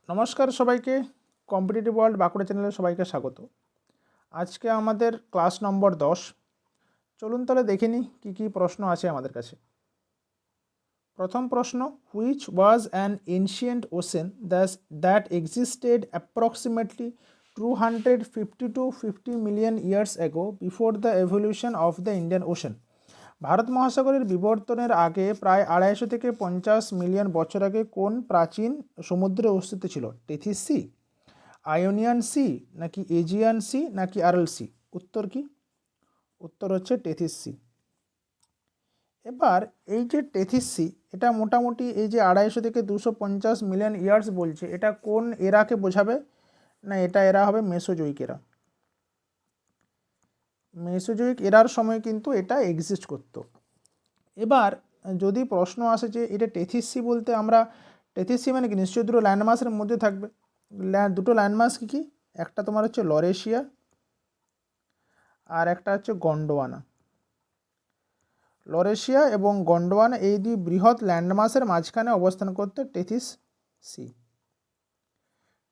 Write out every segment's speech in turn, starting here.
নমস্কার সবাইকে, competitive world Bankura চ্যানেলে সবাইকে স্বাগত। আজকে আমাদের ক্লাস নম্বর 10। চলুন তাহলে দেখে নিই কী কী প্রশ্ন আছে আমাদের কাছে। প্রথম প্রশ্ন, which was an ancient ocean that existed approximately 250 million years ago before the evolution of the Indian ocean. Bharat মহাসাগরের বিবর্তনের আগে প্রায় 250 থেকে 50 মিলিয়ন বছর আগে কোন প্রাচীন সমুদ্রের অস্তিত্ব ছিল? টেথিস সি, আয়োনিয়ান সি, নাকি এজিয়ান সি, নাকি আরাল সি? উত্তর কি? উত্তর হচ্ছে টেথিস সি। এবার এই যে টেথিস সি, এটা মোটামুটি এই যে 250 থেকে 250 মিলিয়ন ইয়ার্স বলছে, এটা কোন এরাকে বোঝাবে? না, এটা এরা হবে মেসোজোইক এরা। মেসোজোইক এরার সময় কিন্তু এটা এক্সিস্ট করতো। এবার যদি প্রশ্ন আসে যে এটা টেথিস সি বলতে আমরা টেথিস সি মানে কি, নিশ্চয়ই দুটো ল্যান্ডমাসের মধ্যে থাকবে। দুটো ল্যান্ডমাস কী কী? একটা তোমার হচ্ছে লরেশিয়া আর একটা হচ্ছে গন্ডোয়ানা। লরেশিয়া এবং গন্ডোয়ানা এই দুই বৃহৎ ল্যান্ডমাসের মাঝখানে অবস্থান করতে টেথিস সি।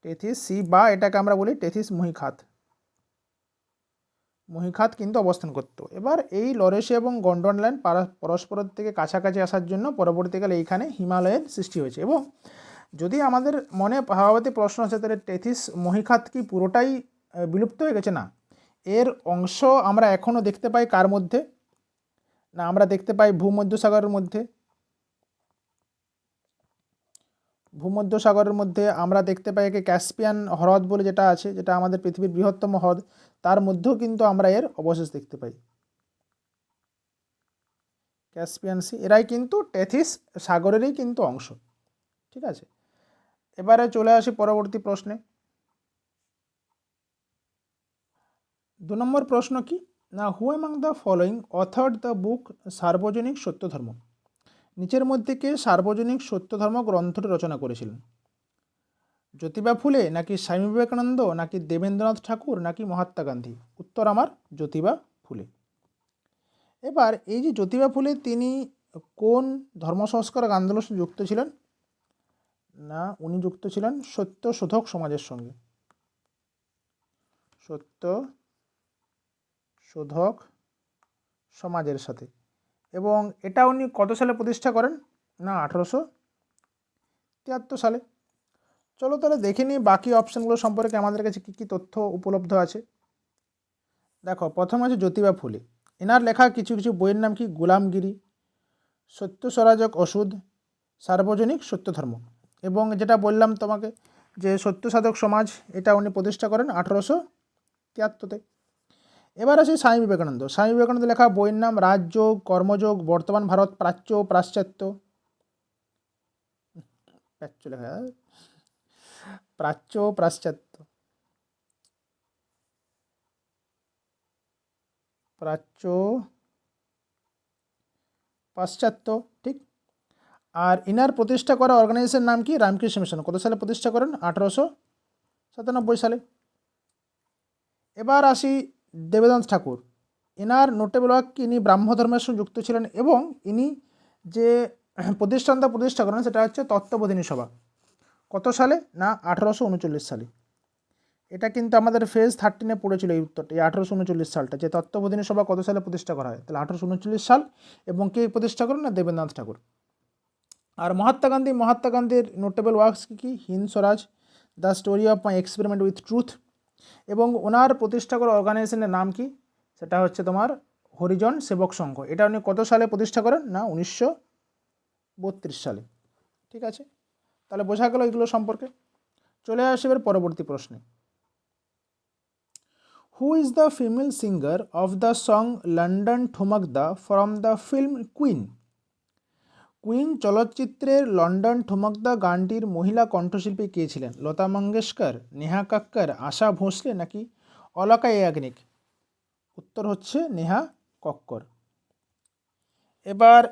টেথিস সি বা এটাকে আমরা বলি টেথিস মহীখাত। মহীখাত কিন্তু অবস্থান করতো। এবার এই লরেশিয়া এবং গন্ডোয়ানা লাইন পরস্পরের থেকে কাছাকাছি আসার জন্য পরবর্তীকালে এইখানে হিমালয়ের সৃষ্টি হয়েছে। এবং যদি আমাদের মনে ভাবাবতী প্রশ্ন আছে তাহলে টেথিস মহীখাত কি পুরোটাই বিলুপ্ত হয়ে গেছে? না, এর অংশ আমরা এখনও দেখতে পাই কার মধ্যে? না, আমরা দেখতে পাই ভূমধ্যসাগরের মধ্যে। ভূমধ্যসাগরের মধ্যে আমরা দেখতে পাই একে ক্যাসপিয়ান হ্রদ বলে যেটা আছে, যেটা আমাদের পৃথিবীর বৃহত্তম হ্রদ, তার মধ্যেও কিন্তু আমরা এর অবশেষ দেখতে পাই। ক্যাসপিয়ান সি, এরাই কিন্তু টেথিস সাগরেরই কিন্তু অংশ। ঠিক আছে, এবারে চলে আসি পরবর্তী প্রশ্নে। 2 নম্বর প্রশ্ন কি? না, who among the following authored the book Sarvajanik Satyadharma? নিচের মধ্যে কে সার্বজনীন সত্যধর্ম গ্রন্থটি রচনা করেছিলেন? জ্যোতিবা ফুলে, নাকি স্বামী বিবেকানন্দ, নাকি দেবেন্দ্রনাথ ঠাকুর, নাকি মহাত্মা গান্ধী? উত্তর আমার জ্যোতিবা ফুলে। এবার এই যে জ্যোতিবা ফুলে, তিনি কোন ধর্ম সংস্কারক আন্দোলনের সঙ্গে যুক্ত ছিলেন? না, উনি যুক্ত ছিলেন সত্যশোধক সমাজের সঙ্গে। সত্যশোধক সমাজের সাথে। এবং এটা উনি কত সালে প্রতিষ্ঠা করেন? না, 1873 সালে। চলো তাহলে দেখে নিই বাকি অপশানগুলো সম্পর্কে আমাদের কাছে কী কী তথ্য উপলব্ধ আছে। দেখো, প্রথম আছে জ্যোতিবা ফুলে। এনার লেখা কিছু কিছু বইয়ের নাম কি? গোলামগিরি, সত্য স্বরাজক ওষুধ, সার্বজনীন সত্যধর্ম। এবং যেটা বললাম তোমাকে যে সত্য সাধক সমাজ, এটা উনি প্রতিষ্ঠা করেন 1873-তে। এবার আছে স্বামী বিবেকানন্দ। স্বামী বিবেকানন্দ লেখা বইয়ের নাম রাজযোগ, কর্মযোগ, বর্তমান ভারত, প্রাচ্য, পাশ্চাত্য। প্রাচ্য লেখা, প্রাচ্য, পাশ্চাত্য, প্রাচ্য, পাশ্চাত্য, ঠিক। আর ইনার প্রতিষ্ঠা করা অর্গানাইজেশনের নাম কি? রামকৃষ্ণ মিশন। কত সালে প্রতিষ্ঠা করেন? 1897 সালে। এবার আসি দেবেন্দ্রনাথ ঠাকুর। এনার নোটেবল ওয়ার্ক কি? ইনি ব্রাহ্ম ধর্মের সঙ্গে যুক্ত ছিলেন এবং ইনি যে প্রতিষ্ঠানটা প্রতিষ্ঠা করেন সেটা হচ্ছে তত্ত্ববোধিনী সভা। কত সালে? না, 1839 সালে। এটা কিন্তু আমাদের ফেজ 13-এ পড়েছিল এই উত্তরটা, এই 1839 সালটা, যে তত্ত্ববোধিনী সভা কত সালে প্রতিষ্ঠা করা হয়। তাহলে 1839 সাল। এবং কে প্রতিষ্ঠা করেন? না, দেবেন্দ্রনাথ ঠাকুর। আর মহাত্মা গান্ধী, মহাত্মা গান্ধীর নোটেবল ওয়ার্কস কী? Hind Swaraj, the story of my experiment with truth. এবং ওনার প্রতিষ্ঠা করা অর্গানাইজেশনের নাম কি? সেটা হচ্ছে তোমার হরিজন সেবক সংঘ। এটা উনি কত সালে প্রতিষ্ঠা করেন? না, 1932 সালে। ঠিক আছে, তাহলে বোঝা গেল এগুলো সম্পর্কে। চলে আসে এবার পরবর্তী প্রশ্নে। Who is the female singer of the song London Thumakda from the film Queen? Queen চলচ্চিত্রের লন্ডন ঠুমকদা গানটির মহিলা কণ্ঠশিল্পী কে ছিলেন? লতা মঙ্গেশকর, নেহা কক্কর, আশা ভোঁসলে, নাকি অলকা ইয়াগনিক? উত্তর হচ্ছে নেহা কক্কর। এবার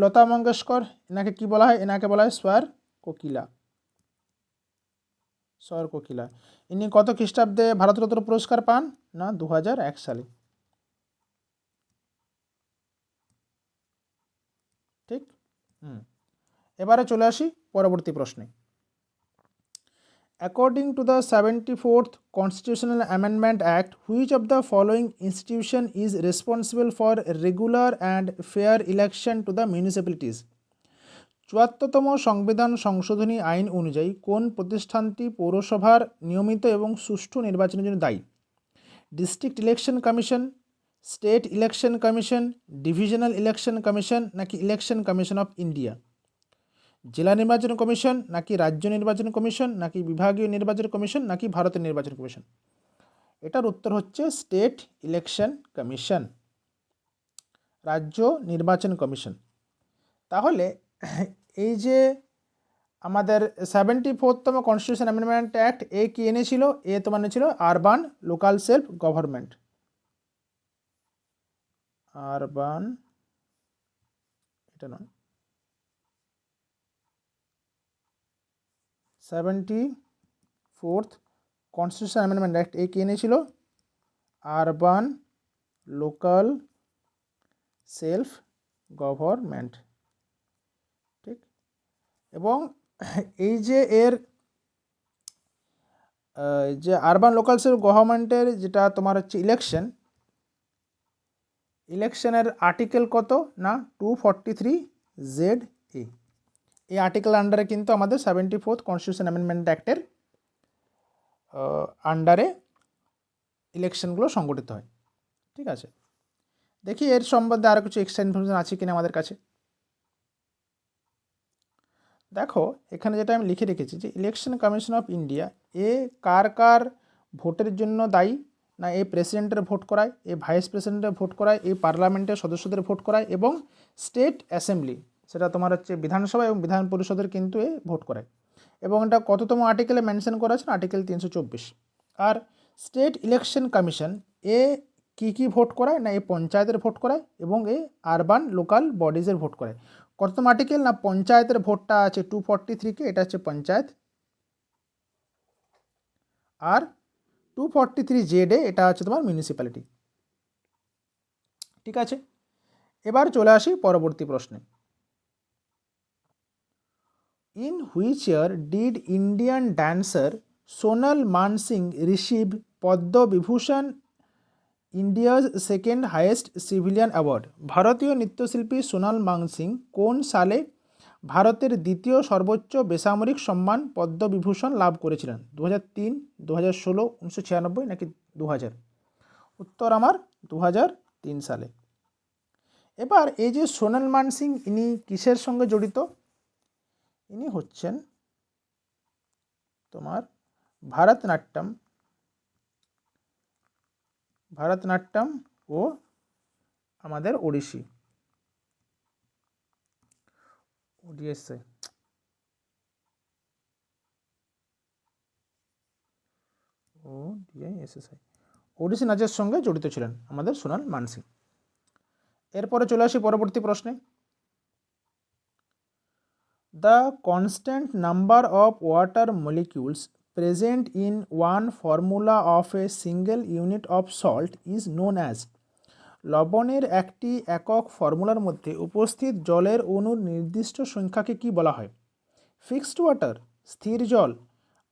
লতা মঙ্গেশকর, এনাকে কি বলা হয়? এনাকে বলা হয় স্বর কোকিলা। স্বর কোকিলা। ইনি কত খ্রিস্টাব্দে ভারতরত্ন পুরস্কার পান? না, 2001 সালে। ঠিক। এবারে চলে আসি পরবর্তী প্রশ্নে। According to the 74th Constitutional Amendment Act, which of the following institution is responsible for regular and fair election to the municipalities? 74তম সংবিধান সংশোধনী আইন অনুযায়ী কোন প্রতিষ্ঠানটি পৌরসভার নিয়মিত এবং সুষ্ঠু নির্বাচনের জন্য দায়ী? District election commission, state election commission, divisional election commission নাকি ইলেকশন কমিশন অফ ইন্ডিয়া? জেলা নির্বাচন কমিশন নাকি রাজ্য নির্বাচন কমিশন নাকি বিভাগীয় নির্বাচন কমিশন নাকি ভারতের নির্বাচন কমিশন? এটার উত্তর হচ্ছে স্টেট ইলেকশন কমিশন, রাজ্য নির্বাচন কমিশন। তাহলে এই যে আমাদের 74তম কনস্টিটিউশন অ্যামেন্ডমেন্ট অ্যাক্ট এ কি এনেছিল? এ তোমার এনেছিল urban local self government, urban, এটা নয়, 74th কনস্টিটিউশন অ্যামেন্ডমেন্ট অ্যাক্ট এ কি এনেছিল? আরবান লোকাল সেলফ গভর্নমেন্ট, ঠিক। এবং এই যে এর যে আরবান লোকাল সেলফ গভর্নমেন্টের যেটা তোমার হচ্ছে ইলেকশনের আর্টিকেল কত না 243 ZA। এই আর্টিকেল আন্ডারে কিন্তু আমাদের 74th কনস্টিটিউশন অ্যামেন্ডমেন্ট অ্যাক্টের আন্ডারে ইলেকশনগুলো সংগঠিত হয়, ঠিক আছে। দেখি এর সম্বন্ধে আরও কিছু এক্সট্রা ইনফরমেশন আছে কিনা আমাদের কাছে। দেখো এখানে যেটা আমি লিখে রেখেছি যে ইলেকশন কমিশন অফ ইন্ডিয়া এ কার কার ভোটের জন্য দায়ী না? এ প্রেসিডেন্টের ভোট করায়, এ ভাইস প্রেসিডেন্টের ভোট করায়, এই পার্লামেন্টের সদস্যদের ভোট করায় এবং স্টেট অ্যাসেম্বলি, সেটা তোমার হচ্ছে বিধানসভা এবং বিধান পরিষদের কিন্তু এ ভোট করায়। এবং এটা কততম আর্টিকেলে মেনশন করা আছে? আর্টিকেল 324। আর স্টেট ইলেকশন কমিশন এ কি ভোট করায় না? এ পঞ্চায়েতের ভোট করায় এবং এ আরবান লোকাল বডিজের ভোট করায়। কততম আর্টিকেল না? পঞ্চায়েতের ভোটটা আছে 243 এটা হচ্ছে পঞ্চায়েত, আর 243 ZA এটা হচ্ছে তোমার মিউনিসিপ্যালিটি, ঠিক আছে। এবার চলে আসি পরবর্তী প্রশ্নে। In which year did Indian dancer Sonal Mansingh receive Padma Vibhushan, India's second highest civilian award? ভারতীয় নৃত্যশিল্পী সোনাল মানসিং কোন সালে ভারতের দ্বিতীয় সর্বোচ্চ বেসামরিক সম্মান পদ্মবিভূষণ লাভ করেছিলেন? 2003, 2016, 1996 নাকি 2000? উত্তর আমার 2003 সালে। এবার এই যে সোনাল মানসিং ইনি কিসের সঙ্গে জড়িত? ইনি হচ্ছেন তোমার ভারতনাট্যম ও আমাদের ওড়িশি, ওড়িশি নাচের সঙ্গে জড়িত ছিলেন আমাদের সোনাল মানসিং। এরপরে চলে আসি পরবর্তী প্রশ্নে। The constant number of water molecules present in one formula of a single unit of salt is known as. লবণের একটি একক ফর্মুলার মধ্যে উপস্থিত জলের অণুর নির্দিষ্ট সংখ্যাকে কি বলা হয়? ফিক্সড ওয়াটার, স্থির জল,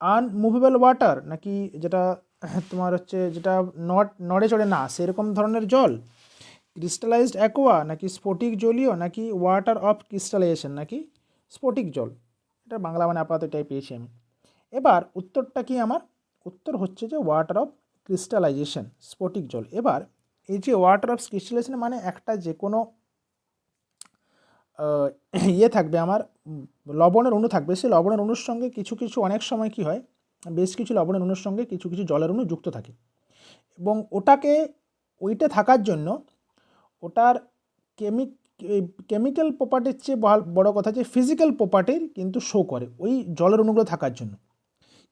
আনমুভেবল ওয়াটার নাকি যেটা তোমার হচ্ছে যেটা নড়ে চড়ে না সেরকম ধরনের জল, ক্রিস্টালাইজড অ্যাকোয়া নাকি স্ফটিক জলীয় নাকি ওয়াটার অফ ক্রিস্টালাইজেশন নাকি স্ফটিক জল? এটা বাংলা মানে আপাতত এটাই পেয়েছি আমি। এবার উত্তরটা কি আমার? উত্তর হচ্ছে যে ওয়াটার অফ ক্রিস্টালাইজেশন, স্ফটিক জল। এবার এই যে ওয়াটার অফ ক্রিস্টালাইজেশন মানে একটা যে কোনো ইয়ে থাকবে আমার লবণের অণু থাকবে, সেই লবণের অণুর সঙ্গে কিছু অনেক সময় কি হয়, বেশ কিছু লবণের অণুর সঙ্গে কিছু জলের অণু যুক্ত থাকে এবং ওইটা থাকার জন্য ওটার কেমিক্যাল প্রপার্টির চেয়ে বড় কথা যে ফিজিক্যাল প্রপার্টির কিন্তু শো করে ওই জলের অণুগুলো থাকার জন্য।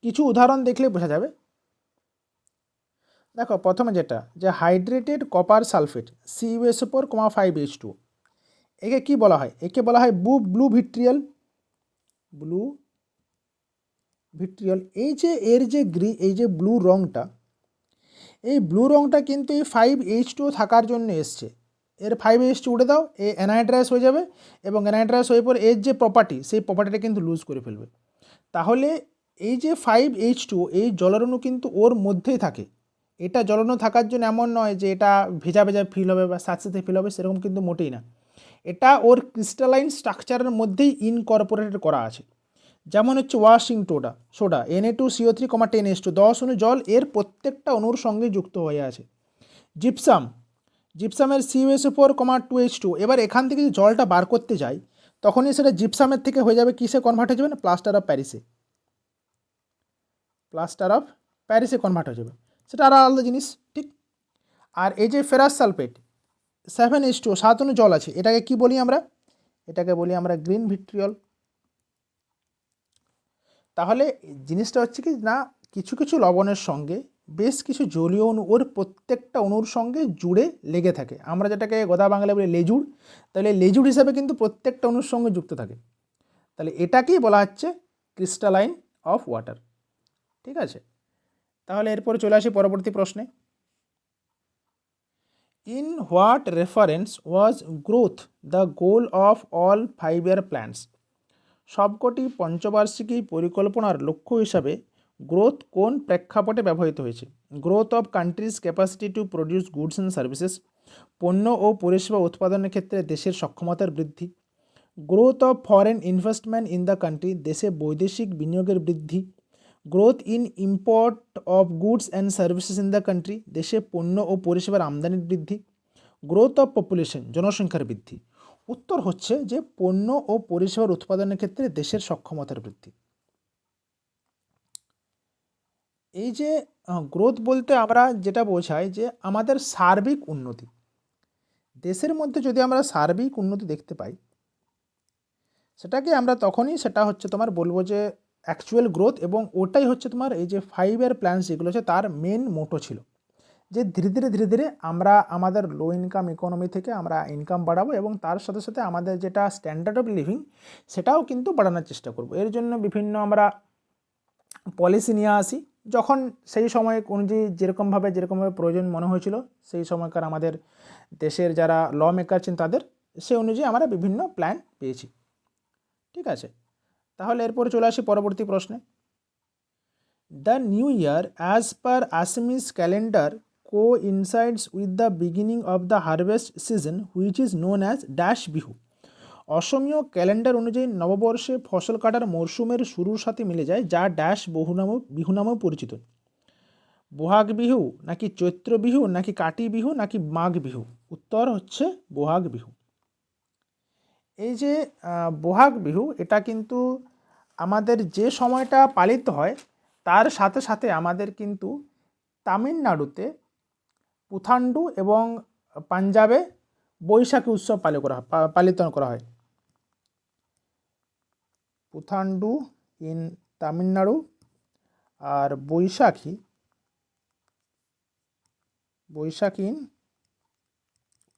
কিছু উদাহরণ দেখলে বোঝা যাবে। দেখো প্রথমে যেটা যে hydrated copper sulphate CuSO4, 5H2, একে কি বলা হয়? একে বলা হয় ব্লু ভিট্রিয়াল। এই যে এর যে এই যে ব্লু রঙটা, এই ব্লু রঙটা কিন্তু এই 5H2 থাকার জন্য এসছে। এর 5H2 উঠে দাও, এ অ্যানহাইড্রাস হয়ে যাবে এবং অ্যানহাইড্রাস হয়ে পরে এর যে প্রপার্টি সেই প্রপার্টিটা কিন্তু লুজ করে ফেলবে। তাহলে এই যে 5H2 এই জলাণু কিন্তু ওর মধ্যেই থাকে। এটা জলাণু থাকার জন্য এমন নয় যে এটা ভেজা ভেজা ফিল হবে বা স্যাঁতস্যাঁতে ফিল হবে, সেরকম কিন্তু মোটেই না। এটা ওর ক্রিস্টালাইন স্ট্রাকচারের মধ্যেই ইনকর্পোরেটেড করা আছে। যেমন হচ্ছে ওয়াশিং সোডা Na2CO3, 10H2, 10 অণু জল এর প্রত্যেকটা অণুর সঙ্গে যুক্ত হয়ে আছে। জিপসামের CuSO4, 2H2। এবার এখান থেকে যদি জলটা বার করতে যাই তখনই সেটা জিপসামের থেকে হয়ে যাবে কিসে কনভার্ট হয়ে যাবে না, প্লাস্টার অফ প্যারিসে কনভার্ট হয়ে যাবে। সেটা আর আলাদা জিনিস, ঠিক। আর এই যে ফেরাস সালফেট 7H2, 7 অণু জল আছে, এটাকে কি বলি আমরা, এটাকে বলি আমরা গ্রিন ভিট্রিয়ল। তাহলে জিনিসটা হচ্ছে কি না, কিছু কিছু লবণের সঙ্গে বেশ কিছু জলীয় অণু ওর প্রত্যেকটা অণুর সঙ্গে জুড়ে লেগে থাকে। আমরা যেটাকে গোদা বাংলায় বলি লেজুড়, তাহলে লেজুড় হিসাবে কিন্তু প্রত্যেকটা অণুর সঙ্গে যুক্ত থাকে। তাহলে এটাকেই বলা হচ্ছে ক্রিস্টালাইন অফ ওয়াটার, ঠিক আছে। তাহলে এরপরে চলে আসি পরবর্তী প্রশ্নে। In what reference was growth the goal of all 5-year plans? সবকটি পঞ্চবার্ষিকী পরিকল্পনার লক্ষ্য হিসাবে গ্রোথ কোন প্রেক্ষাপটে ব্যবহৃত হয়েছে? Growth of countries capacity to produce goods and services, পণ্য ও পরিষেবা উৎপাদনের ক্ষেত্রে দেশের সক্ষমতার বৃদ্ধি, growth of foreign investment in the country, দেশে বৈদেশিক বিনিয়োগের বৃদ্ধি, growth in import of goods and services in the country, দেশে পণ্য ও পরিষেবার আমদানির বৃদ্ধি, গ্রোথ অফ পপুলেশন, জনসংখ্যার বৃদ্ধি। উত্তর হচ্ছে যে পণ্য ও পরিষেবার উৎপাদনের ক্ষেত্রে দেশের সক্ষমতার বৃদ্ধি। এই যে গ্রোথ বলতে আমরা যেটা বোঝাই যে আমাদের সার্বিক উন্নতি, দেশের মধ্যে যদি আমরা সার্বিক উন্নতি দেখতে পাই সেটাকে আমরা তখনই সেটা হচ্ছে তোমার বলবো যে অ্যাকচুয়াল গ্রোথ, এবং ওটাই হচ্ছে তোমার এই যে 5-year প্ল্যান্স যেগুলো আছে তার মেন মোটো ছিল যে ধীরে ধীরে আমরা আমাদের লো ইনকাম ইকোনমি থেকে আমরা ইনকাম বাড়াবো এবং তার সাথে সাথে আমাদের যেটা স্ট্যান্ডার্ড অফ লিভিং সেটাও কিন্তু বাড়ানোর চেষ্টা করব। এর জন্য বিভিন্ন আমরা পলিসি নিয়ে আসি, যখন সেই সময় অনুযায়ী যেরকমভাবে প্রয়োজন মনে হয়েছিল সেই সময়কার আমাদের দেশের যারা ল মেকার ছিলেন তাদের, সেই অনুযায়ী আমরা বিভিন্ন প্ল্যান পেয়েছি, ঠিক আছে। তাহলে এরপরে চলে আসি পরবর্তী প্রশ্নে। The new year as per Assamese calendar coincides with the beginning of the harvest season which is known as dash Bihu. অসমীয় ক্যালেন্ডার অনুযায়ী নববর্ষে ফসল কাটার মরশুমের শুরুর সাথে মিলে যায়, যা ড্যাশ বিহু নামেও পরিচিত। বহাগ বিহু নাকি চৈত্র বিহু নাকি কাটি বিহু নাকি মাঘ বিহু? উত্তর হচ্ছে বহাগ বিহু। এই যে বহাগ বিহু এটা কিন্তু আমাদের যে সময়টা পালিত হয় তার সাথে সাথে আমাদের কিন্তু তামিলনাড়ুতে পুথান্ডু এবং পাঞ্জাবে বৈশাখী উৎসব পালিত করা হয়। পুথান্ডু ইন তামিলনাড়ু আর বৈশাখী ইন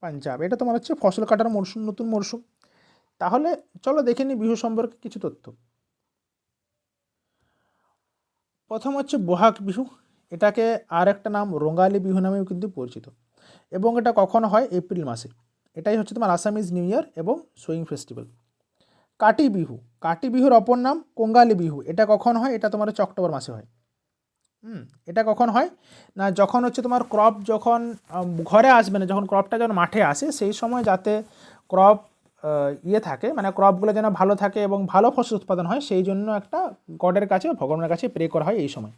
পাঞ্জাব। এটা তোমার হচ্ছে ফসল কাটার মরশুম, নতুন মরশুম। তাহলে চলো দেখে নিই বিহু সম্পর্কে কিছু তথ্য। প্রথম হচ্ছে বহাগ বিহু, এটাকে আর একটা নাম রঙ্গালী বিহু নামেও কিন্তু পরিচিত, এবং এটা কখন হয়? এপ্রিল মাসে। এটাই হচ্ছে তোমার আসামিজ নিউ ইয়ার এবং সোয়িং ফেস্টিভ্যাল। কাটি বিহুর অপর নাম কঙ্গালী বিহু, এটা কখন হয়? এটা তোমার হচ্ছে অক্টোবর মাসে হয়। এটা কখন হয় না, যখন হচ্ছে তোমার ক্রপ যখন ঘরে আসবে না, যখন ক্রপটা যখন মাঠে আসে সেই সময় যাতে ক্রপ থাকে, মানে ক্রপগুলো যেন ভালো থাকে এবং ভালো ফসল উৎপাদন হয়, সেই জন্য একটা গডের কাছে ভগবানের কাছে প্রে করা হয় এই সময়।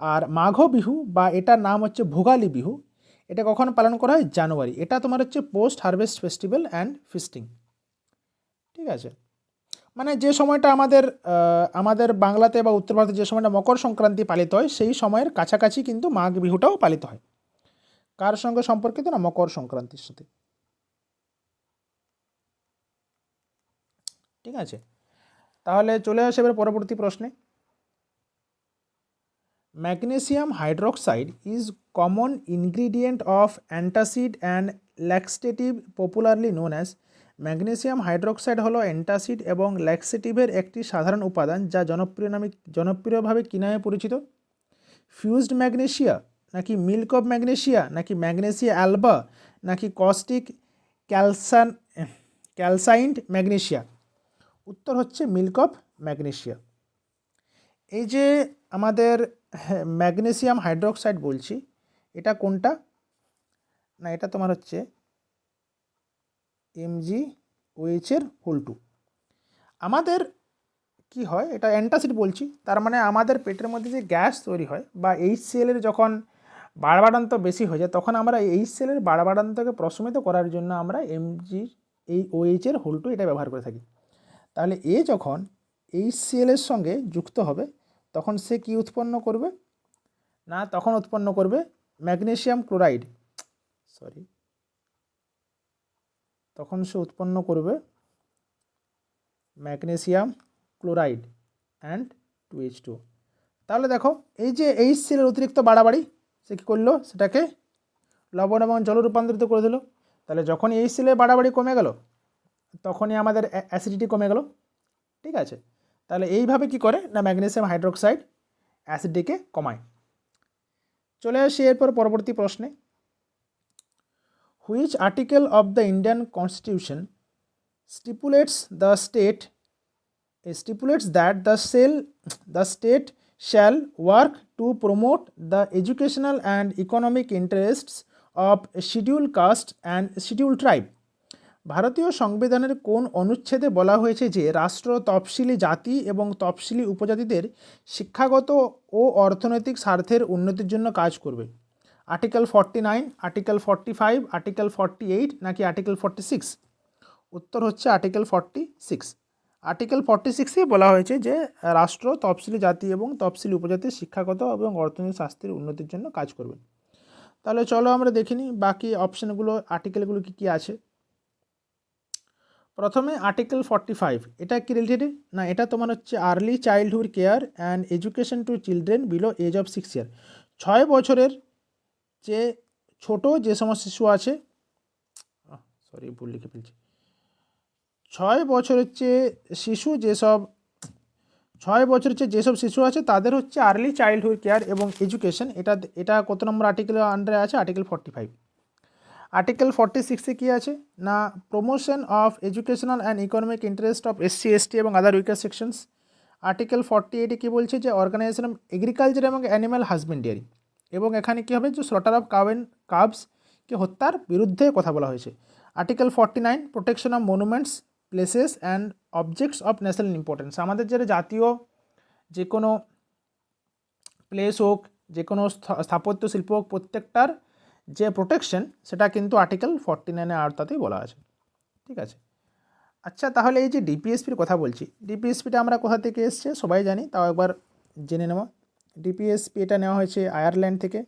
আর মাঘ বিহু বা এটার নাম হচ্ছে ভোগালী বিহু, এটা কখন পালন করা হয়? জানুয়ারি। এটা তোমার হচ্ছে পোস্ট হারভেস্ট ফেস্টিভ্যাল অ্যান্ড ফিস্টিং, ঠিক আছে। মানে যে সময়টা আমাদের বাংলাতে বা উত্তর ভারতে যে সময়টা মকর সংক্রান্তি পালিত হয় সেই সময়ের কাছাকাছি কিন্তু মাঘ বিহুটাও পালিত হয়। কার সঙ্গে সম্পর্কিত? না, মকর সংক্রান্তির সাথে, ঠিক আছে। তাহলে চলে আসে এবার পরবর্তী প্রশ্নে। Magnesium hydroxide is common ingredient of antacid and laxative, popularly known as. Magnesium hydroxide হলো অ্যান্টাসিড এবং ল্যাক্সেটিভের একটি সাধারণ উপাদান যা জনপ্রিয়ভাবে কী নামে পরিচিত? ফিউজড ম্যাগনেসিয়া নাকি মিল্ক অফ ম্যাগনেসিয়া নাকি ম্যাগনেসিয়া অ্যালবা নাকি কস্টিক ক্যালসাইন্ড ম্যাগনেসিয়া? উত্তর হচ্ছে মিল্ক অফ ম্যাগনেসিয়া। এই যে আমাদের ম্যাগনেসিয়াম হাইড্রোক্সাইড বলছি, এটা কোনটা না, এটা তোমার হচ্ছে MgOH এর হোল 2। আমাদের কি হয়, এটা অ্যান্টাসিড বলছি, তার মানে আমাদের পেটের মধ্যে যে গ্যাস তৈরি হয় বা HCl এর যখন বাড়বাড়ান্ত বেশি হয়ে যায়, তখন আমরা HCl এর বাড়বাড়ান্তকে প্রশমিত করার জন্য আমরা MgOH এর হোল 2 এটা ব্যবহার করে থাকি। তাহলে এ যখন HCl এর সঙ্গে যুক্ত হবে তখন সে কি উৎপন্ন করবে না, তখন উৎপন্ন করবে ম্যাগনেসিয়াম ক্লোরাইড, তখন সে উৎপন্ন করবে ম্যাগনেসিয়াম ক্লোরাইড অ্যান্ড 2H2। তাহলে দেখো এই যে HCl এর অতিরিক্ত বাড়াবাড়ি, সে কী করলো, সেটাকে লবণ এবং জলে রূপান্তরিত করে দিল। তাহলে যখনই HCl এর বাড়াবাড়ি কমে গেল তখনই আমাদের অ্যাসিডিটি কমে গেল। ঠিক আছে, তাহলে এইভাবে কি করে না ম্যাগনেসিয়াম হাইড্রোক্সাইড অ্যাসিডিটিকে কমায়। চলে আসি এরপর পরবর্তী প্রশ্নে। Which article of the Indian constitution stipulates that the state shall work to promote the educational and economic interests of scheduled caste and scheduled tribe? ভারতীয় সংবিধানের কোন অনুচ্ছেদে বলা হয়েছে যে রাষ্ট্র তফসিলি জাতি এবং তফসিলি উপজাতিদের শিক্ষাগত ও অর্থনৈতিক স্বার্থের উন্নতির জন্য কাজ করবে? আর্টিকেল 49, আর্টিকেল 45, আর্টিকেল 48 নাকি আর্টিকেল 46? উত্তর হচ্ছে আর্টিকেল 46। আর্টিকেল 46-এই বলা হয়েছে যে রাষ্ট্র তফসিলি জাতি এবং তফসিলি উপজাতির শিক্ষাগত এবং অর্থনৈতিক স্বাস্থ্যের উন্নতির জন্য কাজ করবে। তাহলে চলো আমরা দেখে নিই বাকি অপশানগুলো, আর্টিকেলগুলো কী কী আছে। প্রথমে আর্টিকেল 45, এটা কি রিলেটেড না, এটা তোমার হচ্ছে early childhood care and education to children below age of 6 year. 6 বছরের যে ছোট যে সমস্ত শিশু আছে, ভুল লিখে ফেলছি, 6 বছরের চেয়ে শিশু যেসব 6 বছরের চেয়ে যেসব শিশু আছে তাদের হচ্ছে আর্লি চাইল্ডহুড কেয়ার এবং এডুকেশন, এটা কত নম্বর আর্টিকেলের আন্ডারে আছে? আর্টিকেল 45। আর্টিকেল 46-এ কী আছে না, promotion of educational and economic interest of SC ST এবং আদার উইকার সেকশনস। আর্টিকেল 48-এ কী বলছে যে অর্গানাইজেশন অফ এগ্রিকালচার এবং অ্যানিম্যাল হাজবেন্ডারি, এবং এখানে কী হবে যে স্লটার অফ কাউ অ্যান্ড কাবসকে হত্যার বিরুদ্ধে কথা বলা হয়েছে। Article 49, protection of monuments, places and objects of national importance. আমাদের যেটা জাতীয় যে কোনো প্লেস হোক, যে কোনো স্থাপত্য শিল্প হোক, প্রত্যেকটার যে প্রোটেকশন সেটা কিন্তু আর্টিকেল 49-এর আওতাতেই বলা আছে। ঠিক আছে, আচ্ছা তাহলে এই যে ডিপিএসপির কথা বলছি, ডিপিএসপিটা আমরা কোথা থেকে এসছে সবাই জানি, তাও একবার জেনে নেওয়া। ডিপিএসপি এটা নেওয়া হয়েছে আয়ারল্যান্ড থেকে।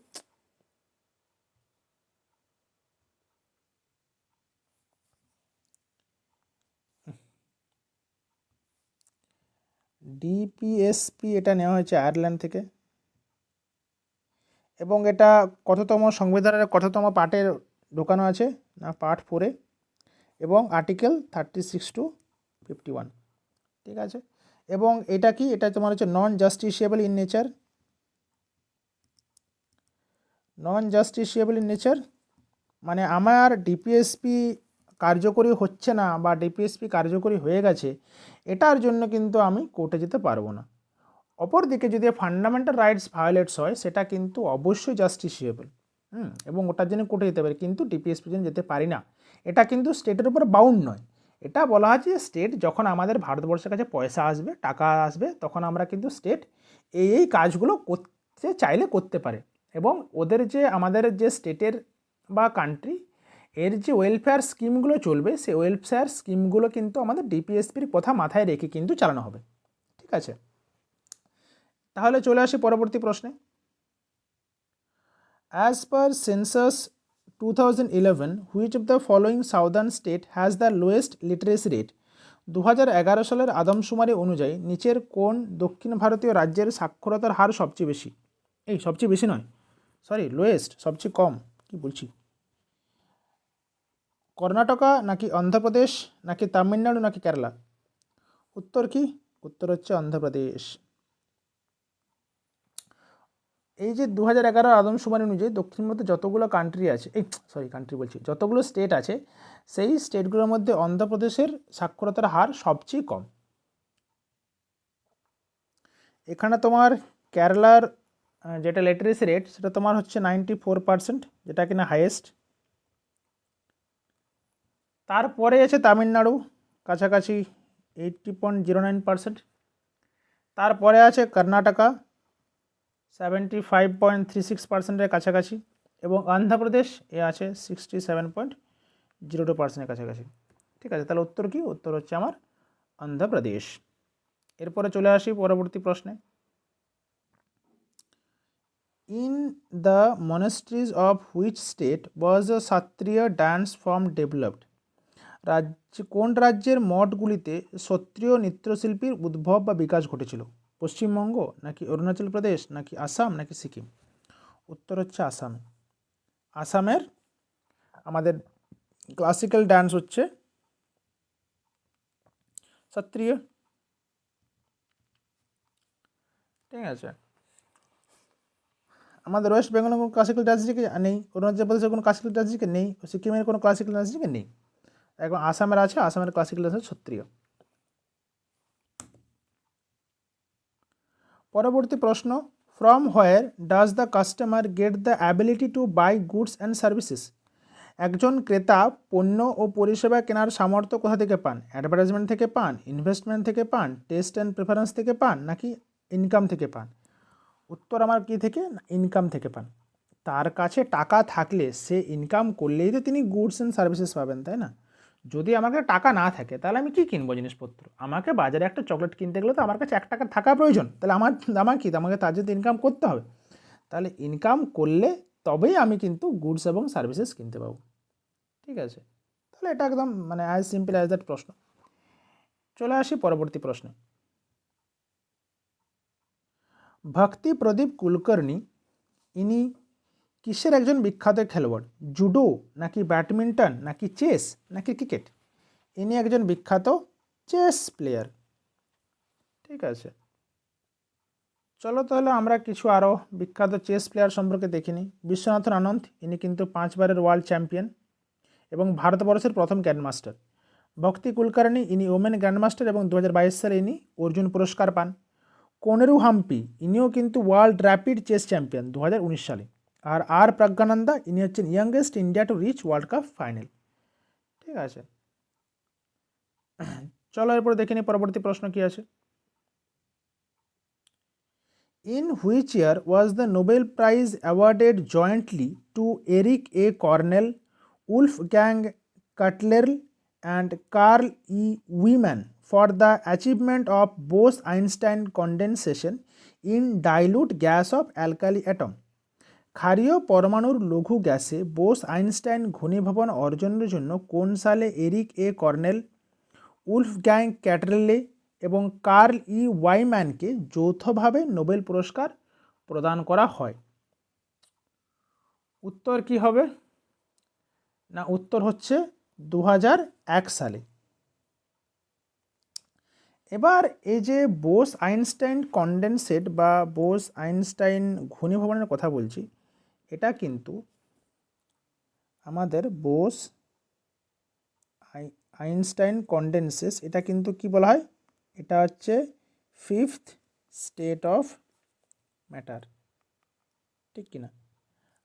ডিপিএসপি এটা নেওয়া হয়েছে আয়ারল্যান্ড থেকে, এবং এটা কততম সংবিধানের কততম পার্টে ঢোকানো আছে না, পার্ট 4-এ, এবং আর্টিকেল 36 to 51। ঠিক আছে, এবং এটা কি, এটা তোমার হচ্ছে non justiciable in nature, non justiciable in nature মানে আমার ডিপিএসপি কার্যকরী হচ্ছে না বা ডিপিএসপি কার্যকরী হয়ে গেছে, এটার জন্য কিন্তু আমি কোর্টে যেতে পারবো না। অপরদিকে যদি ফান্ডামেন্টাল রাইটস ভায়োলেটস হয় সেটা কিন্তু অবশ্যই জাস্টিসিয়েবল, এবং ওটার জন্য কোর্টে যেতে পারি, কিন্তু ডিপিএসপির জন্য যেতে পারি না। এটা কিন্তু স্টেটের উপর বাউন্ড নয়, এটা বলা আছে যে স্টেট যখন আমাদের ভারতবর্ষের কাছে পয়সা আসবে, টাকা আসবে, তখন আমরা কিন্তু স্টেট এই কাজগুলো করতে চাইলে করতে পারে, এবং ওদের যে আমাদের যে স্টেটের বা কান্ট্রি এর যে ওয়েলফেয়ার স্কিমগুলো চলবে, সেই ওয়েলফেয়ার স্কিমগুলো কিন্তু আমাদের ডিপিএসপির কথা মাথায় রেখে কিন্তু চালানো হবে। ঠিক আছে, তাহলে চলে আসি পরবর্তী প্রশ্নে। As per census 2011, which of the following southern state has the lowest literacy rate? 2011 সালের আদমশুমারি অনুযায়ী নিচের কোন দক্ষিণ ভারতীয় রাজ্যের সাক্ষরতার হার সবচেয়ে বেশি? সবচেয়ে বেশি নয়, লোয়েস্ট, সবচেয়ে কম, কি বলছি, কর্ণাটকা নাকি অন্ধ্রপ্রদেশ নাকি তামিলনাড়ু নাকি কেরালা? উত্তর কি? উত্তর হচ্ছে অন্ধ্রপ্রদেশ। এই যে 2011 আদমশুমারি অনুযায়ী দক্ষিণ ভারতে যতগুলো কান্ট্রি আছে, যতগুলো স্টেট আছে, সেই স্টেটগুলোর মধ্যে অন্ধ্রপ্রদেশের সাক্ষরতার হার সবচেয়ে কম। এখানে তোমার কেরালার যেটা লিটারেসি রেট সেটা তোমার হচ্ছে 94%, যেটা কিনা হাইয়েস্ট। তারপরে আছে তামিলনাড়ু, কাছাকাছি 80.09%। তারপরে আছে কর্ণাটকা 75.36%-এর কাছাকাছি, এবং অন্ধ্রপ্রদেশ এ আছে 67.02%-এর কাছাকাছি। ঠিক আছে, তাহলে উত্তর কি? উত্তর হচ্ছে আমার অন্ধ্রপ্রদেশ। এরপরে চলে আসি পরবর্তী প্রশ্নে। In the monasteries of which state was the Sattriya dance form developed? কোন রাজ্যের মঠগুলিতে সত্রিয় নৃত্যশিল্পীর উদ্ভব বা বিকাশ ঘটেছিল? পশ্চিমবঙ্গ, নাকি অরুণাচল প্রদেশ, নাকি আসাম, নাকি সিকিম? উত্তর হচ্ছে আসাম। আসামের আমাদের ক্লাসিক্যাল ডান্স হচ্ছে সত্রিয়। ঠিক আছে, আমাদের ওয়েস্ট বেঙ্গলের কোনো ক্লাসিক্যাল ডান্স দিকে নেই, অরুণাচল প্রদেশের কোনো ক্লাসিক্যাল ডান্স দিকে নেই, সিকিমের কোনো ক্লাসিক্যাল ডান্স দিকে নেই। এখন আসামের আছে, আসামের ক্লাসিক্যাল ডান্স সত্রিয়। পরবর্তী প্রশ্ন, from where does the customer get the ability to buy goods and services? একজন ক্রেতা পণ্য ও পরিষেবা কেনার সামর্থ্য কোথা থেকে পান? অ্যাডভার্টাইজমেন্ট থেকে পান, ইনভেস্টমেন্ট থেকে পান, টেস্ট অ্যান্ড প্রেফারেন্স থেকে পান, নাকি ইনকাম থেকে পান? উত্তর আমার কি থেকে? ইনকাম থেকে পান। তার কাছে টাকা থাকলে সে ইনকাম করলেই তো তিনি গুডস অ্যান্ড সার্ভিসেস পাবেন, তাই না? যদি আমার কাছে টাকা না থাকে তাহলে আমি কি কিনবো জিনিসপত্র? আমাকে বাজারে একটা চকলেট কিনতে গেলে তো আমার কাছে 1 টাকা থাকা প্রয়োজন, তাহলে আমার কি, আমাকে তার যদি ইনকাম করতে হবে, তাহলে ইনকাম করলে তবেই আমি কিন্তু গুডস এবং সার্ভিসেস কিনতে পাবো। ঠিক আছে, তাহলে এটা একদম মানে অ্যাজ সিম্পল অ্যাজ দ্যাট প্রশ্ন। চলে আসি পরবর্তী প্রশ্নে। ভক্তি প্রদীপ কুলকার্নি ইনি কিসের একজন বিখ্যাত খেলোয়াড়? জুডো, নাকি ব্যাডমিন্টন, নাকি চেস, নাকি ক্রিকেট? ইনি একজন বিখ্যাত চেস প্লেয়ার। ঠিক আছে, চলো তাহলে আমরা কিছু আরও বিখ্যাত চেস প্লেয়ার সম্পর্কে দেখিনি। বিশ্বনাথন আনন্দ, ইনি কিন্তু 5বারের ওয়ার্ল্ড চ্যাম্পিয়ন এবং ভারতবর্ষের প্রথম গ্র্যান্ডমাস্টার। ভক্তি কুলকার্নি, ইনি ওমেন গ্র্যান্ডমাস্টার এবং 2022 সালে ইনি অর্জুন পুরস্কার পান। কোনেরু হাম্পি, ইনিও কিন্তু ওয়ার্ল্ড র্যাপিড চেস চ্যাম্পিয়ন 2019 সালে। আর প্রজ্ঞানন্দা, ইনি হচ্ছেন youngest India to reach world cup final. ঠিক আছে, চলো এরপর দেখে নিই পরবর্তী প্রশ্ন কি আছে। In which year was the Nobel Prize awarded jointly to Eric A. Cornell, Wolfgang Cutlerl, and Carl E. Wieman for the achievement of Bose-Einstein condensation in dilute gas of alkali atom? ক্ষারীয় পরমাণুর লঘু গ্যাসে Bose Einstein ঘনীভবন অর্জনের জন্য কোন সালে Eric এ colonel, Wolfgang ক্যাটারলে এবং curl ই ওয়াইম্যানকে যৌথভাবে Nobel পুরস্কার প্রদান করা হয়? উত্তর কি হবে? না, উত্তর হচ্ছে 2001 সালে। এবার এই যে বোস আইনস্টাইন কন্ডেনসেট বা বোস আইনস্টাইন ঘনীভবনের কথা বলছি, এটা কিন্তু আমাদের বোস আইনস্টাইন কন্ডেনসেস, এটা কিন্তু কি বলা হয়? এটা হচ্ছে 5th স্টেট অফ ম্যাটার। ঠিক কিনা?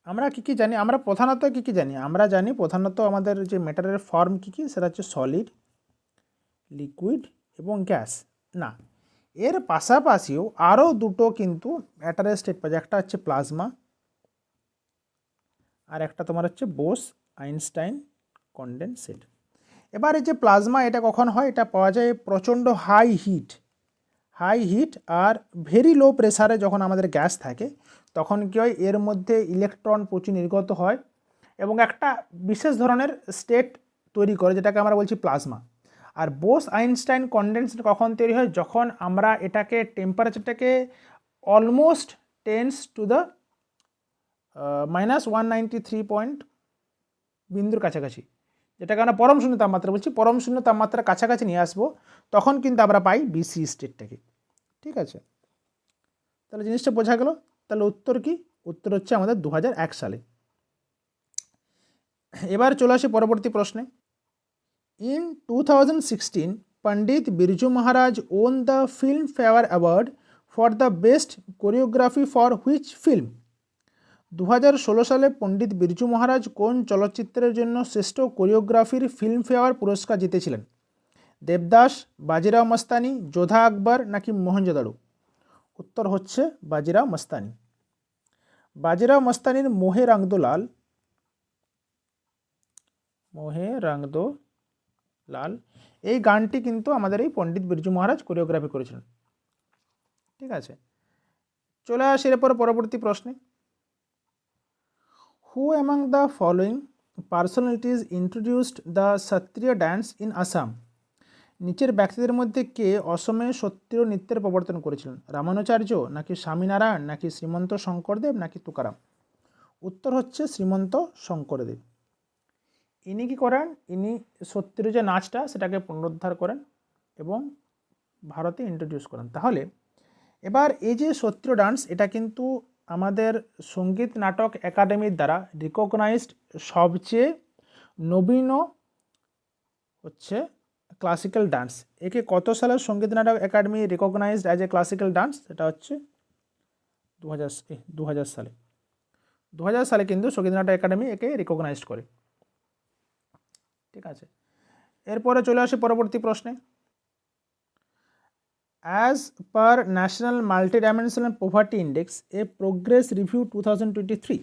আমরা কী জানি? আমরা প্রধানত কী জানি? আমরা জানি প্রধানত আমাদের যে ম্যাটারের ফর্ম কী, সেটা হচ্ছে সলিড, লিকুইড এবং গ্যাস। না, এর পাশাপাশিও আরও দুটো কিন্তু ম্যাটারের স্টেট পাওয়া যায়। একটা হচ্ছে প্লাজমা, আর একটা তোমার হচ্ছে বোস আইনস্টাইন কন্ডেনসেট। এবার এই যে প্লাজমা, এটা কখন হয়? এটা পাওয়া যায় প্রচণ্ড হাই হিট আর ভেরি লো প্রেসারে যখন আমাদের গ্যাস থাকে, তখন কী হয়? এর মধ্যে ইলেকট্রন প্রচুর নির্গত হয় এবং একটা বিশেষ ধরনের স্টেট তৈরি করে, যেটাকে আমরা বলছি প্লাজমা। আর বোস আইনস্টাইন কন্ডেনসেট কখন তৈরি হয়? যখন আমরা এটাকে টেম্পারেচারটাকে অলমোস্ট টেন্স টু দ্য -193 বিন্দুর কাছাকাছি, যেটাকে আমরা পরম শূন্য তাপমাত্রা বলছি, পরম শূন্য তাপমাত্রার কাছাকাছি নিয়ে আসবো, তখন কিন্তু আমরা পাই বিসি স্টেটটাকে। ঠিক আছে, তাহলে জিনিসটা বোঝা গেল। তাহলে উত্তর কি? উত্তর হচ্ছে আমাদের 2001 সালে। এবার চলে আসি পরবর্তী প্রশ্নে। In 2016 Pandit Birju Maharaj won the Filmfare award for the best choreography for which film? 2016 সালে পণ্ডিত বিরজু মহারাজ কোন চলচ্চিত্রের জন্য শ্রেষ্ঠ কোরিওগ্রাফির ফিল্মফেয়ার পুরস্কার জিতেছিলেন? দেবদাস, বাজিরাও মস্তানি, যোধা আকবর নাকি মোহেনজোদাড়ো? উত্তর হচ্ছে বাজিরাও মস্তানি। বাজিরাও মস্তানির মোহে রং দো লাল, মোহে রং দো লাল এই গানটি কিন্তু আমাদের এই পণ্ডিত বিরজু মহারাজ কোরিওগ্রাফি করেছিলেন। ঠিক আছে, চলে আসি এরপর পরবর্তী প্রশ্নে। Who among the following personalities introduced the Sattriya dance in Assam? নিচের ব্যক্তিদের মধ্যে কে অসমে সত্রিয় নৃত্যের প্রবর্তন করেছিলেন? রামানুচার্য নাকি স্বামীনারায়ণ নাকি শ্রীমন্ত শঙ্করদেব নাকি তুকারাম? উত্তর হচ্ছে শ্রীমন্ত শঙ্করদেব। ইনি কি করেন? ইনি সত্রিয় যে নাচটা সেটাকে পুনরুদ্ধার করেন এবং ভারতে ইন্ট্রোডিউস করেন। তাহলে এবার এই যে সত্রিয় ডান্স, এটা কিন্তু আমাদের সঙ্গীত নাটক একাডেমির দ্বারা রিকগনাইজড সবচেয়ে নবীন হচ্ছে ক্লাসিক্যাল ডান্স। একে কত সালে Sangeet Natak Akademi recognised as a classical dance? সেটা হচ্ছে 2000 সালে। 2000 সালে কিন্তু সঙ্গীত নাটক একাডেমি একে রিকগনাইজড করে। ঠিক আছে, এরপরে চলে আসে পরবর্তী প্রশ্নে। As per National Multidimensional Poverty Index, a Progress Review 2023,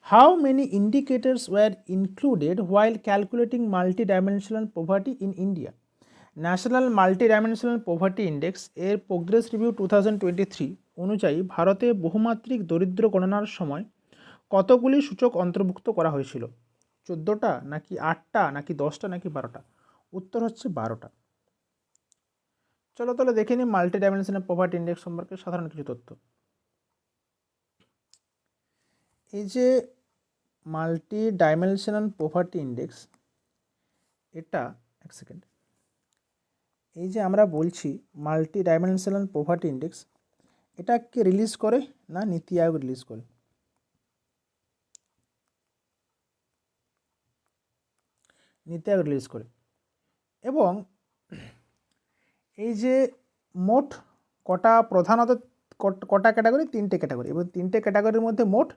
how many indicators were included while calculating multidimensional poverty in India? National multidimensional poverty index এর প্রোগ্রেস রিভিউ 2023 অনুযায়ী ভারতে বহুমাত্রিক দরিদ্র গণনার সময় কতগুলি সূচক অন্তর্ভুক্ত করা হয়েছিল? 14টা নাকি 8টা নাকি 10টা নাকি 12টা? উত্তর হচ্ছে 12টা। চলো তাহলে দেখে নিই মাল্টি ডাইমেনশনাল পভার্টি ইন্ডেক্স সম্পর্কে সাধারণ কিছু তথ্য। এই যে মাল্টি ডাইমেনশনাল পভার্টি ইন্ডেক্স, এটা এক সেকেন্ড, এই যে আমরা বলছি মাল্টি ডাইমেনশনাল পভার্টি ইন্ডেক্স, এটা কে রিলিজ করে? না নীতি আয়োগ রিলিজ করে। নীতি আয়োগ রিলিজ করে। এবং এই যে মোট কটা প্রধানত কটা ক্যাটাগরি? 3টে ক্যাটাগরি, এবং 3টে ক্যাটাগরির মধ্যে মোট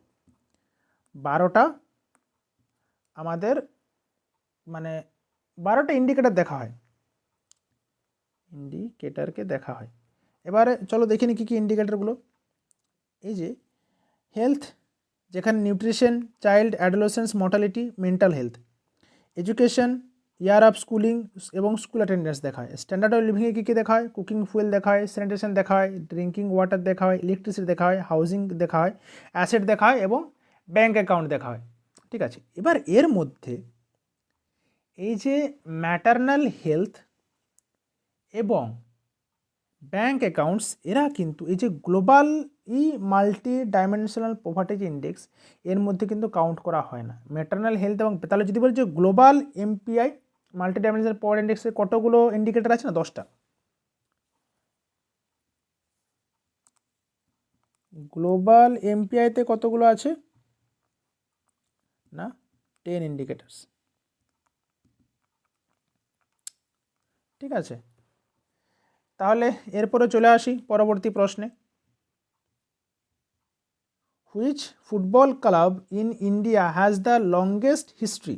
12টা আমাদের মানে 12টা ইন্ডিকেটার দেখা হয়, ইন্ডিকেটারকে দেখা হয়। এবারে চলো দেখে নিই কী কী ইন্ডিকেটারগুলো। এই যে হেলথ, যেখানে nutrition, child adolescence mortality, mental health, education, year of schooling এবং স্কুল অ্যাটেন্ডেন্স দেখা হয়। স্ট্যান্ডার্ড অফ লিভিংয়ে কী কী দেখা হয়? কুকিং ফুয়েল দেখা হয়, স্যানিটেশন দেখা হয়, ড্রিঙ্কিং ওয়াটার দেখা হয়, ইলেকট্রিসিটি দেখা হয়, হাউজিং দেখা হয়, অ্যাসেট দেখা হয় এবং ব্যাঙ্ক অ্যাকাউন্ট দেখা হয়। ঠিক আছে, এবার এর মধ্যে এই যে ম্যাটারনাল হেলথ এবং ব্যাঙ্ক অ্যাকাউন্টস, এরা কিন্তু এই যে গ্লোবাল মাল্টি ডাইমেনশনাল পভার্টি যে ইন্ডেক্স, এর মধ্যে কিন্তু কাউন্ট করা হয় না ম্যাটারনাল হেলথ এবং, তাহলে যদি বলি যে global MPI multi dimensional poverty ইন্ডেক্সে কতগুলো ইন্ডিকেটার আছে? না 10টা। গ্লোবাল এমপিআইতে কতগুলো আছে? না 10 ইন্ডিকেটার্স। ঠিক আছে, তাহলে এরপরে চলে আসি পরবর্তী প্রশ্নে। Which football club in India has the longest history?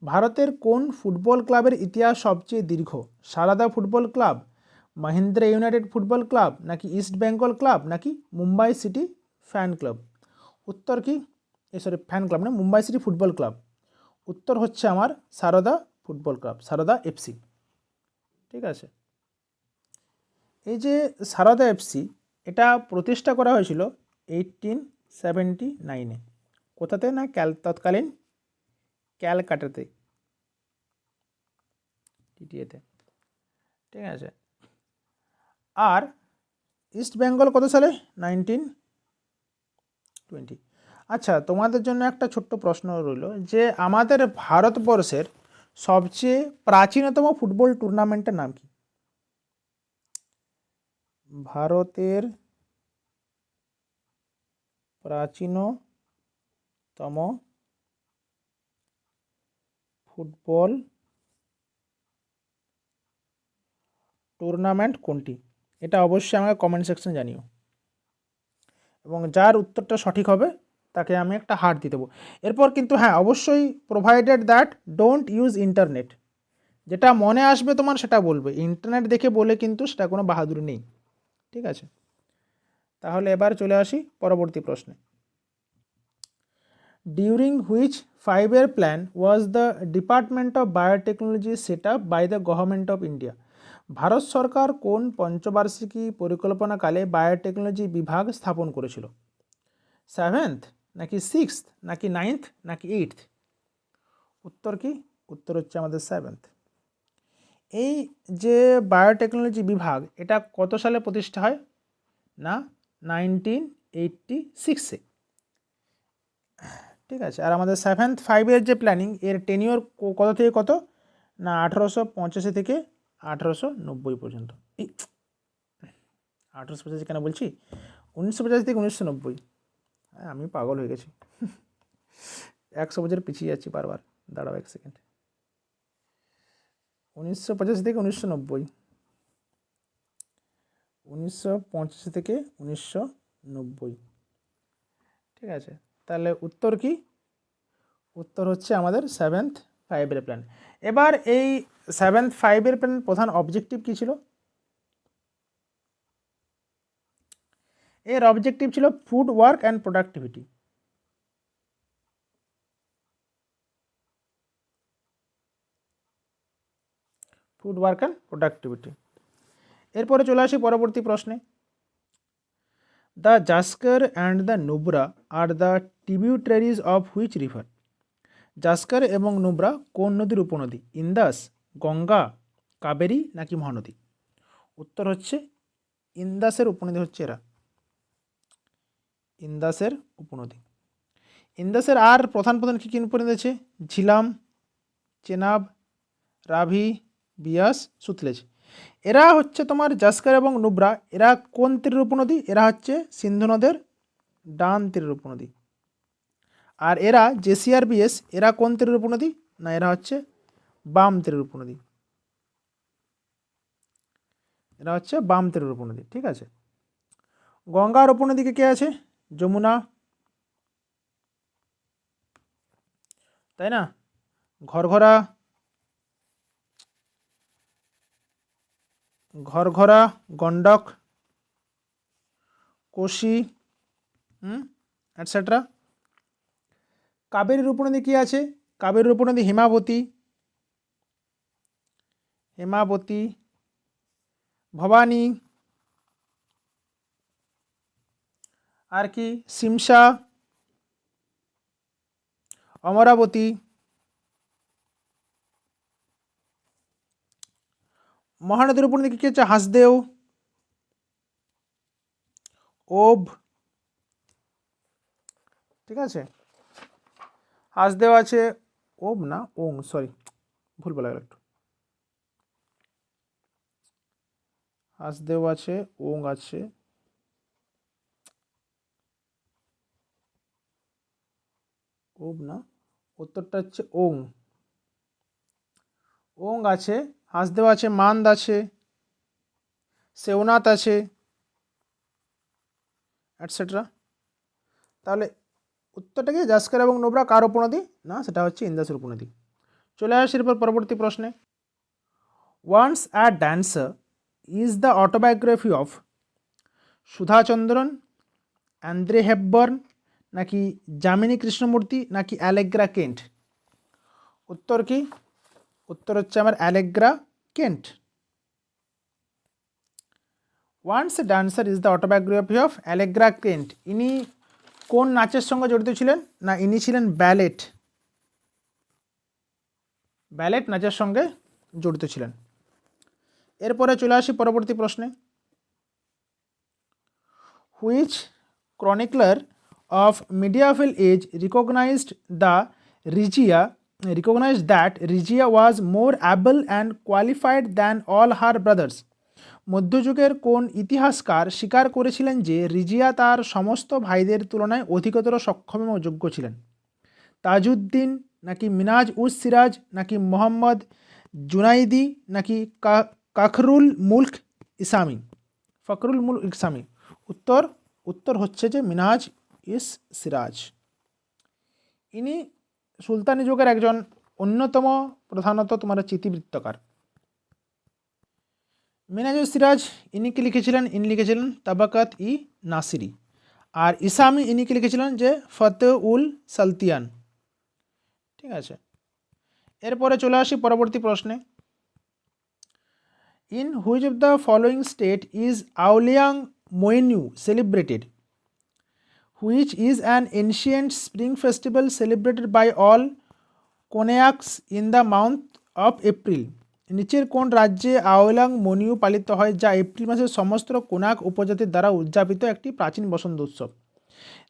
ভারতের কোন ফুটবল ক্লাবের ইতিহাস সবচেয়ে দীর্ঘ? Sarada football club, Mahindra united football club নাকি ইস্ট বেঙ্গল ক্লাব নাকি মুম্বাই সিটি ফ্যান ক্লাব? উত্তর কি? ফ্যান ক্লাব না, মুম্বাই সিটি ফুটবল ক্লাব। উত্তর হচ্ছে আমার Sarada football club, Sarada FC. ঠিক আছে, এই যে সারদা এফসি, এটা প্রতিষ্ঠা করা হয়েছিল 1879-এ। কোথাতে? না তৎকালীন ক্যালকাটাতে, টিটিএতে। ঠিক আছে, আর ইস্ট বেঙ্গল কত সালে? 1920। আচ্ছা, তোমাদের জন্য একটা ছোট্ট প্রশ্ন রইল যে আমাদের ভারতবর্ষের সবচেয়ে প্রাচীনতম ফুটবল টুর্নামেন্টের নাম কি? ভারতের প্রাচীনতম ফুটবল টুর্নামেন্ট কোনটি? এটা অবশ্যই আমাকে কমেন্ট সেকশনে জানিও, এবং যার উত্তরটা সঠিক হবে তাকে আমি একটা হার্ট দিয়ে দেবো। এরপর কিন্তু হ্যাঁ অবশ্যই provided that don't use internet, যেটা মনে আসবে তোমার সেটা বলবে, ইন্টারনেট দেখে বলে কিন্তু সেটা কোনো বাহাদুরি নেই, ঠিক আছে। তাহলে এবার চলে আসি পরবর্তী প্রশ্নে। During which 5-year plan was the department of biotechnology set up by the government of India? Bharat সরকার কোন পঞ্চবার্ষিকী পরিকল্পনাকালে বায়োটেকনোলজি বিভাগ স্থাপন করেছিল? 7th নাকি 6th নাকি 9th নাকি 8th? উত্তর কি? উত্তর হচ্ছে আমাদের 7th। এই যে বায়োটেকনোলজি বিভাগ এটা কত সালে প্রতিষ্ঠা হয়? না 1986-এ, ঠিক আছে। আর আমাদের 7th 5-year যে প্ল্যানিং এর টেনিওর কত থেকে কত? না 1885 থেকে 1890 পর্যন্ত। এই 1885 কেন বলছি, 1985 থেকে 1990। আমি পাগল হয়ে গেছি, 100 বছর পিছিয়ে যাচ্ছি বারবার। দাঁড়াও 1 সেকেন্ড। 1985 থেকে 1990, 1985 থেকে 1990, ঠিক আছে। তাহলে উত্তর কি? উত্তর হচ্ছে আমাদের 7th 5-year প্ল্যান। এবার এই 7th 5-year প্ল্যান প্রধান অবজেক্টিভ কী ছিল? এর অবজেক্টিভ ছিল food work and productivity. Food work and productivity. এরপরে চলে আসি পরবর্তী প্রশ্নে। The Zanskar and the Nubra are the tributaries of which river? Zanskar এবং নুব্রা কোন নদীর উপনদী? ইন্দাস, গঙ্গা, কাবেরী নাকি মহানদী? উত্তর হচ্ছে ইন্দাসের উপনদী হচ্ছে এরা, ইন্দাসের উপনদী। ইন্দাসের আর প্রধান প্রধান কী কী উপনদী আছে? ঝিলাম, চেনাব, রাভি, বিয়াস, সুতলেজ। এরা হচ্ছে তোমার জাস্কার এবং নুব্রা, এরা কোন তীরের উপনদী? এরা হচ্ছে সিন্ধু নদের ডান তীরের উপনদী। আর এরা জেসিআর বিএস এরা কোন তীরের উপনদী? না এরা হচ্ছে বাম তীরের উপনদী, এরা হচ্ছে বাম তীরের উপনদী, ঠিক আছে। গঙ্গার উপনদীকে কে আছে? যমুনা, তাই না? ঘরঘরা, ঘরঘরা, গণ্ডক, কোশি, এটসেট্রা। কাবেরীর উপনদী কী আছে? কাবেরীর উপনদী হেমাবতী, হেমাবতী, ভবানী, আর কি সিমসা, অমরাবতী। মহানদীর উপনদী কী আছে? হাসদেও, ওব, ঠিক আছে। হাসদেও আছে, ওব না ওং, সরি ভুল বলা গেল একটু। হাসদেও আছে, ওং আছে, ওব না, উত্তরটা হচ্ছে ওং। ওং আছে, হাসদেও আছে, মান্দ আছে, সেওনাথ আছে, এটসেট্রা। তাহলে উত্তরটা কি? জাস্কার এবং নুব্রা কার উপনদী? না সেটা হচ্ছে ইন্দাসের উপনদী। চলে আসি এরপর পরবর্তী প্রশ্নে। Once a dancer is the autobiography of Sudha Chandran, Audrey Hepburn নাকি যামিনী কৃষ্ণমূর্তি নাকি অ্যালেগ্রা কেন্ট? উত্তর কি? উত্তর হচ্ছে আমার Allegra Kent. Once a dancer is the autobiography of Allegra Kent. ইনি কোন নাচের সঙ্গে জড়িত ছিলেন? না ইনি ছিলেন ব্যালেট, ব্যালেট নাচের সঙ্গে জড়িত ছিলেন। এরপরে চলে আসি পরবর্তী প্রশ্নে। Which chronicler of medieval age recognised that Razia was more able and qualified than all her brothers? মধ্যযুগের কোন ইতিহাসকার স্বীকার করেছিলেন যে রিজিয়া তার সমস্ত ভাইদের তুলনায় অধিকতর সক্ষম এবং যোগ্য ছিলেন? তাজউদ্দিন নাকি মিনাজ উস সিরাজ নাকি মোহাম্মদ জুনাইদি নাকি কাখরুল মুলক ইসামি? ফখরুল ইসলামী। উত্তর হচ্ছে যে মিনহাজ ইস সিরাজ। ইনি সুলতানি যুগের একজন অন্যতম প্রধানত তোমার চিতিবৃত্তকার। মিনহাজ সিরাজ ইনি কি লিখেছিলেন? ইনি লিখেছিলেন তাবাকাত ই নাসিরি। আর ইসামি ইনি কি লিখেছিলেন? যে ফতেহ উল সালতিয়ান। ঠিক আছে, এরপরে চলে আসি পরবর্তী প্রশ্নে। In which of the following state is Aoleang Monyu celebrated, which is an ancient spring festival celebrated by all Konyaks in the month of April. নিচের কোন রাজ্যে আওয়ালাং মনিউ পালিত হয়, যা এপ্রিল মাসের সমস্ত কোনাক উপজাতির দ্বারা উদযাপিত একটি প্রাচীন বসন্ত উৎসব?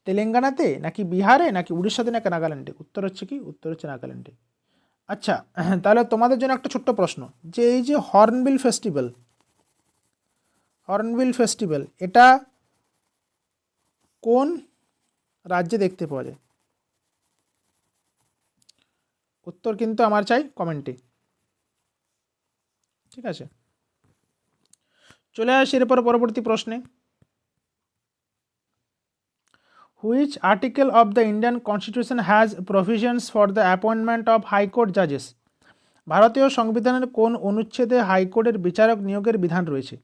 তেলেঙ্গানাতে, নাকি বিহারে, নাকি উড়িষ্যাতে, নাকি নাগাল্যান্ডে? উত্তর হচ্ছে কি? উত্তর হচ্ছে নাগাল্যান্ডে। আচ্ছা, তাহলে তোমাদের জন্য একটা ছোট্ট প্রশ্ন, যে এই যে হর্নবিল ফেস্টিভ্যাল এটা কোন রাজ্যে দেখতে পাওয়া যায়? উত্তর কিন্তু আমার চাই কমেন্টে। ঠিক আছে, চলে আসি এরপর পরবর্তী প্রশ্নে। Which article of the Indian constitution has provisions for the appointment of high court জাজেস? ভারতীয় সংবিধানের কোন অনুচ্ছেদে হাইকোর্টের বিচারক নিয়োগের বিধান রয়েছে?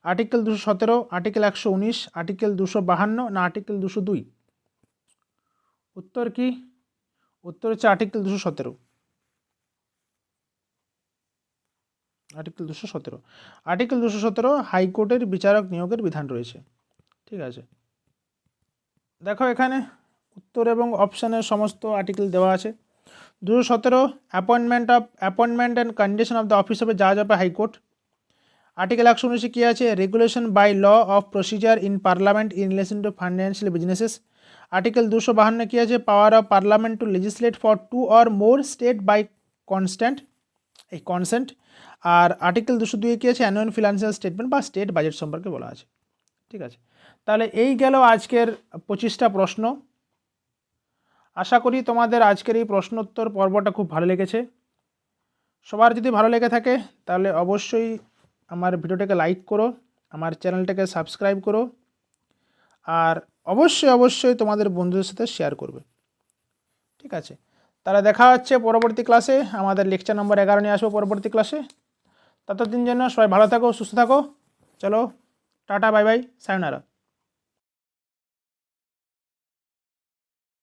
আর্টিকেল 217, আর্টিকেল 119, আর্টিকেল 252, না আর্টিকেল 202? উত্তর কি? উত্তর হচ্ছে আর্টিকেল 217। আর্টিকেল 217 হাইকোর্টের বিচারক নিয়োগের বিধান রয়েছে। ঠিক আছে, দেখো এখানে উত্তর এবং অপশানের সমস্ত আর্টিকেল দেওয়া আছে। 217 appointment and condition of the office of জাজ অফ হাইকোর্ট। আর্টিকেল 119 কী আছে? Regulation by law of procedure in parliament in relation to financial businesses. Article 252 কী আছে? Power of parliament to legislate for 2 or more state by consent. আর article 202 কী আছে? Annual financial statement বা state budget সম্পর্কে বলা আছে। ঠিক আছে, তাহলে এই গেল আজকের 25টা প্রশ্ন। আশা করি তোমাদের আজকের এই প্রশ্নোত্তর পর্বটা খুব ভালো লেগেছে। সবার যদি ভালো লেগে থাকে তাহলে অবশ্যই আমার ভিডিওটাকে লাইক করো, আমার চ্যানেলটাকে সাবস্ক্রাইব করো, আর অবশ্যই তোমাদের বন্ধুদের সাথে শেয়ার করবে। ঠিক আছে, তাহলে দেখা হচ্ছে পরবর্তী ক্লাসে। আমাদের লেকচার নম্বর 11 নিয়ে আসবো পরবর্তী ক্লাসে। ততদিন জন্য সবাই ভালো থাকো, সুস্থ থাকো। চলো, টাটা, বাই বাই, সায়োনারা।